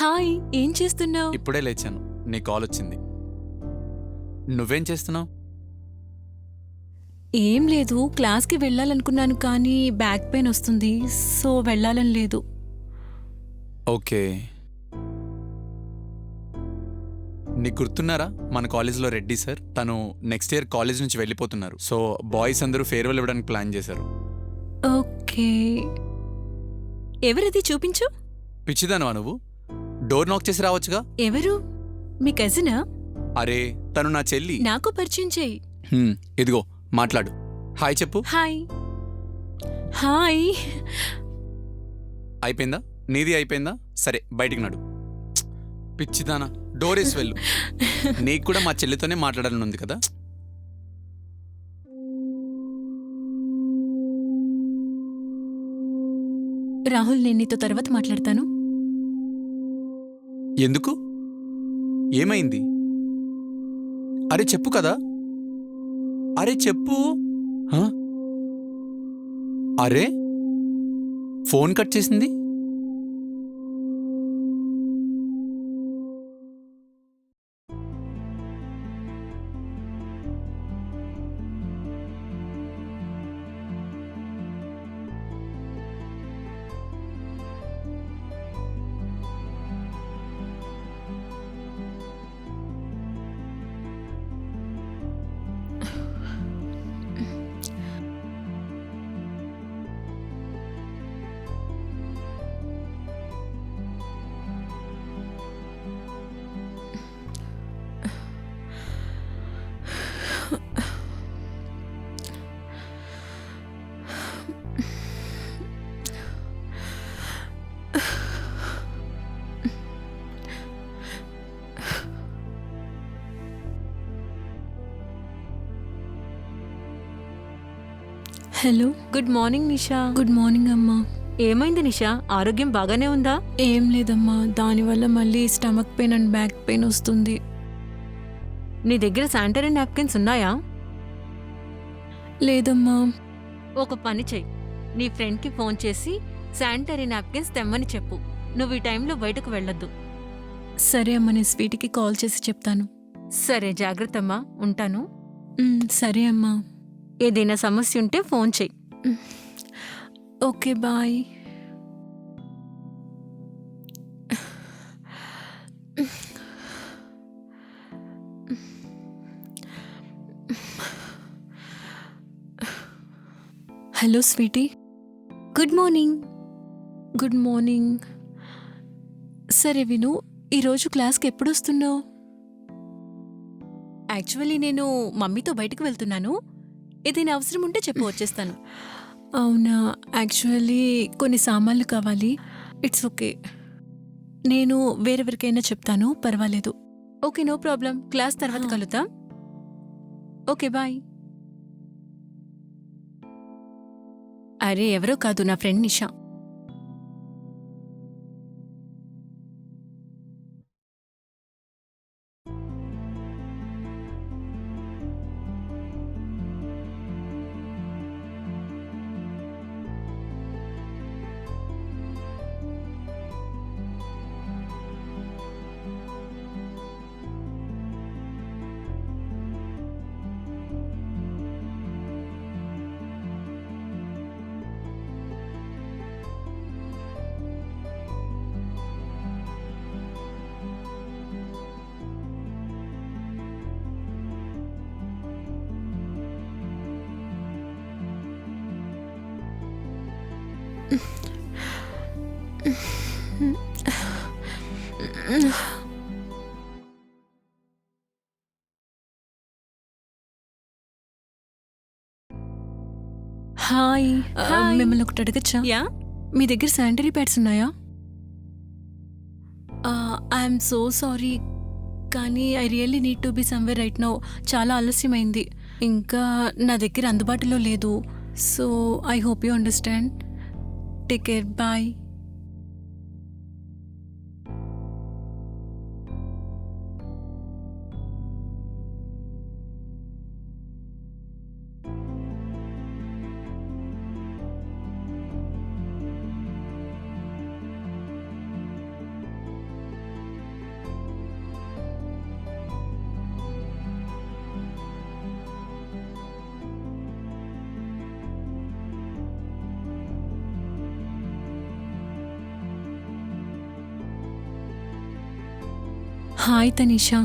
Hi, ఏం చేస్తున్నావు? ఇప్పుడే లేచాను. నీ కాల్ వచ్చింది. నువ్వేం చేస్తున్నావు? ఏం లేదు, క్లాస్కి వెళ్ళాలనుకున్నాను కానీ బ్యాక్ పెయిన్ వస్తుంది, సో వెళ్ళాలని లేదు. ఓకే. నీకు గుర్తున్నారా మన కాలేజీలో రెడ్డి సార్? తను నెక్స్ట్ ఇయర్ కాలేజ్ నుంచి వెళ్ళిపోతున్నారు. సో బాయ్స్ అందరూ ఫేర్వెల్ ఇవ్వడానికి ప్లాన్ చేశారు. ఓకే, ఎవరది చూపించు. పిచ్చిదానవా నువ్వు? డోర్ నాక్ చేసి రావచ్చుగా. ఎవరు? మీ కజినా? అరే తను నా చెల్లి. నాకు పరిచయం చేయి. ఇదిగో మాట్లాడు. హాయ్ చెప్పు. హాయ్. హాయ్. అయిపోయిందా? నీది అయిపోయిందా? సరే బయటికి నడు. పిచ్చిదానా, డోర్ వేసి వెళ్ళు. నీకు కూడా మా చెల్లితోనే మాట్లాడాలని ఉంది కదా. రాహుల్, నేను నీతో తర్వాత మాట్లాడతాను. ఎందుకు? ఏమైంది? అరే చెప్పు కదా. అరే చెప్పు. హ? అరే ఫోన్ కట్ చేసింది. హలో. గుడ్ మార్నింగ్ నిషా. గుడ్ మార్నింగ్ అమ్మా. ఏమైంది నిషా? ఆరోగ్యం బాగానే ఉందా? ఏం లేదమ్మా, దానివల్ల మళ్ళీ stomach pain and back pain వస్తుంది. నీ దగ్గర శానిటరీ నాప్కిన్స్ ఉన్నాయా? లేదమ్మా. ఒక పని చెయ్యి, నీ ఫ్రెండ్కి ఫోన్ చేసి శానిటరీ నాప్కిన్స్ తెమ్మని చెప్పు. నువ్వు ఈ టైంలో బయటకు వెళ్ళొద్దు. సరే అమ్మా, నేను స్వీటీకి కాల్ చేసి చెప్తాను. సరే, జాగ్రత్తమ్మా. ఉంటాను. సరే అమ్మా. ఏదైనా సమస్య ఉంటే ఫోన్ చెయ్యి. Okay, bye. Hello sweetie. Good morning. Good morning. సరే విను, ఈరోజు క్లాస్కి ఎప్పుడు వస్తున్నావు? యాక్చువల్లీ నేను మమ్మీతో బయటకు వెళ్తున్నాను. ఏదైనా అవసరం ఉంటే చెప్పు, వచ్చేస్తాను. అవునా, యాక్చువల్లీ కొన్ని సామాన్లు కావాలి. ఇట్స్ ఓకే, నేను వేరెవరికైనా చెప్తాను, పర్వాలేదు. Okay, no problem. క్లాస్ తర్వాత కలుద్దాం. Okay, bye. అరే ఎవరో కాదు, నా ఫ్రెండ్ నిషా. హాయ్. హాయ్. మిమ్మల్ని ఒకటి అడగచ్చా? యా. మీ దగ్గర శానిటరీ ప్యాడ్స్ ఉన్నాయా? ఐఎమ్ సో సారీ, కానీ I really need to be somewhere right now. చాలా ఆలస్యమైంది, ఇంకా నా దగ్గర అందుబాటులో లేదు. So I hope you understand. Take care, bye. Hi Tanisha,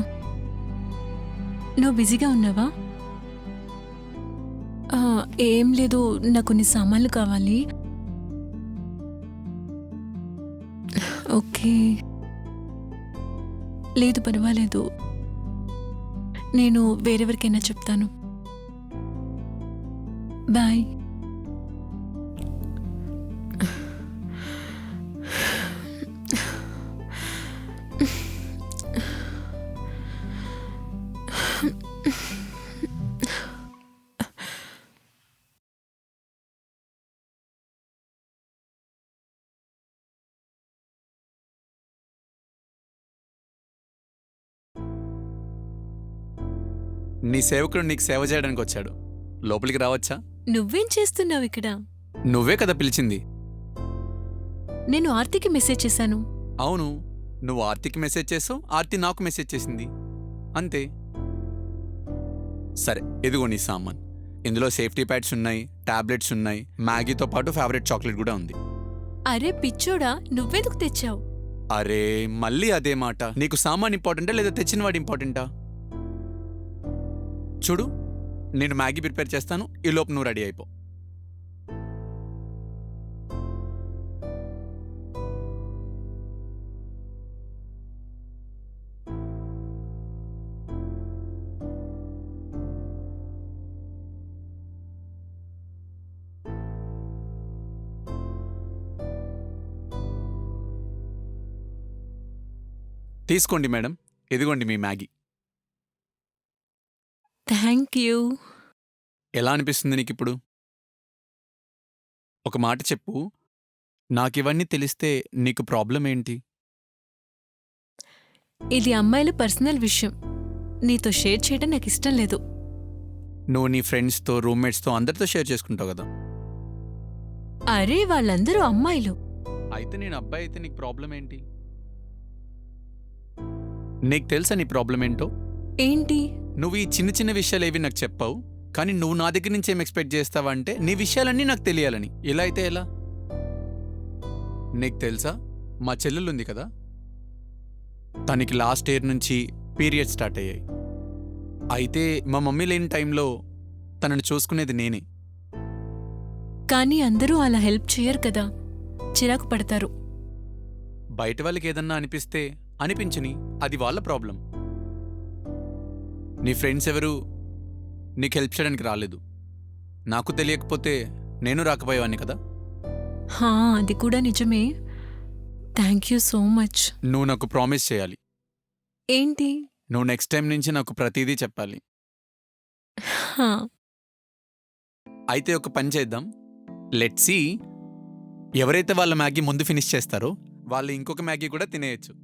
నువ్వు బిజీగా ఉన్నావా? ఆ, ఏం లేదు, నాకు కొన్ని సామాన్లు కావాలి. ఓకే, లేదు పర్వాలేదు, నేను వేరెవరికైనా చెప్తాను. బాయ్. నీ సేవకుడు నీకు సేవ చేయడానికి వచ్చాడు. లోపలికి రావచ్చా? నువ్వేం చేస్తున్నావు ఇక్కడ? నువ్వే కదా పిలిచింది. నేను ఆర్తికి మెసేజ్ చేశాను. అవును, నువ్వు ఆర్తికి మెసేజ్ చేసావు, ఆర్తి నాకు మెసేజ్ చేసింది, అంతే. సరే, ఇదిగో నీ సామాన్. ఇందులో సేఫ్టీ ప్యాడ్స్ ఉన్నాయి, టాబ్లెట్స్ ఉన్నాయి, మ్యాగీతో పాటు ఫేవరెట్ చాక్లెట్ కూడా ఉంది. అరే పిచ్చోడా, నువ్వెందుకు తెచ్చావు? అరే మళ్ళీ అదే మాట. నీకు సామాన్ ఇంపార్టెంటా లేదా తెచ్చినవాడు ఇంపార్టెంటా? చూడు, నేను మ్యాగీ ప్రిపేర్ చేస్తాను, ఈ లోపు నువ్వు రెడీ అయిపో. తీసుకోండి మేడం, ఇదిగోండి మీ మ్యాగీ. Thank you. ఎలా అనిపిస్తుంది నీకిప్పుడు? ఒక మాట చెప్పు, నాకివన్నీ తెలిస్తే నీకు ప్రాబ్లం ఏంటి? ఇది అమ్మాయిల పర్సనల్ విషయం, నీతో షేర్ చేయడం నాకు ఇష్టం లేదు. నువ్వు నీ ఫ్రెండ్స్తో, రూమ్మేట్స్తో అందరితో షేర్ చేసుకుంటావు కదా. అరే వాళ్ళందరూ అమ్మాయిలు. అయితే నేను అబ్బాయి అయితే నీకు ప్రాబ్లం ఏంటి? నీకు తెలుసా నీ ప్రాబ్లం ఏంటో? ఏంటి? నువ్వు ఈ చిన్న చిన్న విషయాలేవి నాకు చెప్పావు, కానీ నువ్వు నా దగ్గర నుంచి ఏం ఎక్స్పెక్ట్ చేస్తావంటే నీ విషయాలన్నీ నాకు తెలియాలని. ఇలా అయితే ఎలా? నీకు తెలుసా, మా చెల్లెలుంది కదా, తనకి లాస్ట్ ఇయర్ నుంచి పీరియడ్ స్టార్ట్ అయ్యాయి. అయితే మా మమ్మీ లేని టైంలో తనని చూసుకునేది నేనే. కానీ అందరూ అలా హెల్ప్ చేయరు కదా, చిరాకు పడతారు. బయట వాళ్ళకి ఏదన్నా అనిపిస్తే అనిపించని, అది వాళ్ళ ప్రాబ్లం. నీ ఫ్రెండ్స్ ఎవరు నీకు హెల్ప్ చేయడానికి రాలేదు. నాకు తెలియకపోతే నేను రాకపోయేవాన్ని కదా. హా, అది కూడా నిజమే. Thank you so much. నువ్వు నాకు ప్రామిస్ చేయాలి. ఏంటి? నువ్వు నెక్స్ట్ టైం నుంచి నాకు ప్రతిదీ చెప్పాలి. హా, అయితే ఒక పని చేద్దాం, లెట్స్ సీ ఎవరైతే వాళ్ళ మ్యాగీ ముందు ఫినిష్ చేస్తారో వాళ్ళు ఇంకొక మ్యాగీ కూడా తినేయచ్చు.